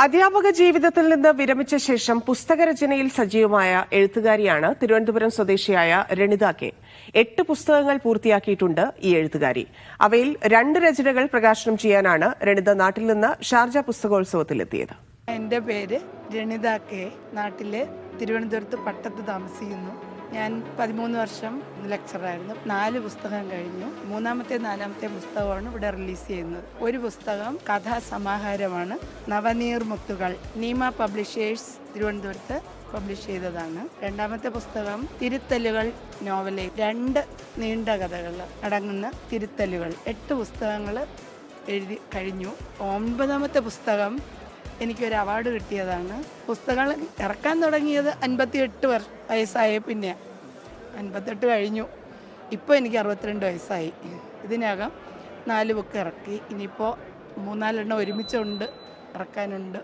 അധ്യാപക ജീവിതത്തിൽ നിന്ന് വിരമിച്ച ശേഷം പുസ്തകരചനയിൽ സജീവമായ എഴുത്തുകാരിയാണ് തിരുവനന്തപുരം സ്വദേശിയായ രണിത കെ. 8 പുസ്തകങ്ങൾ പൂർത്തിയാക്കിയിട്ടുണ്ട് ഈ എഴുത്തുകാരി. അവയിൽ 2 രചനകൾ പ്രകാശനം ചെയ്യാനാണ് രണിത നാട്ടിൽ നിന്ന് ഷാർജ പുസ്തകോത്സവത്തിലെത്തിയത്. എൻ്റെ പേര് രണിത കെ. നാട്ടിലെ തിരുവനന്തപുരത്ത് പട്ടത്ത് താമസിക്കുന്നു. ഞാൻ 13 വർഷം ലെക്ചറായിരുന്നു. 4 പുസ്തകം കഴിഞ്ഞു. മൂന്നാമത്തെ 4ാമത്തെ പുസ്തകമാണ് ഇവിടെ റിലീസ് ചെയ്യുന്നത്. ഒരു പുസ്തകം കഥാസമാഹാരമാണ്, നവനീർമുത്തുകൾ. നീമ പബ്ലിഷേഴ്സ് തിരുവനന്തപുരത്ത് പബ്ലിഷ് ചെയ്തതാണ്. 2ാമത്തെ പുസ്തകം തിരുത്തലുകൾ നോവല്. 2 നീണ്ട കഥകൾ അടങ്ങുന്ന തിരുത്തലുകൾ. 8 പുസ്തകങ്ങൾ എഴുതി കഴിഞ്ഞു. 9ാമത്തെ പുസ്തകം എനിക്കൊരു അവാർഡ് കിട്ടിയതാണ്. പുസ്തകങ്ങൾ ഇറക്കാൻ തുടങ്ങിയത് 58 വയസ്സായ പിന്നെ 58 കഴിഞ്ഞു. ഇപ്പോൾ എനിക്ക് 62 വയസ്സായി. ഇതിനകം 4 ബുക്ക് ഇറക്കി. ഇനിയിപ്പോൾ 3-4 എണ്ണം ഒരുമിച്ചുണ്ട്, ഇറക്കാനുണ്ട്.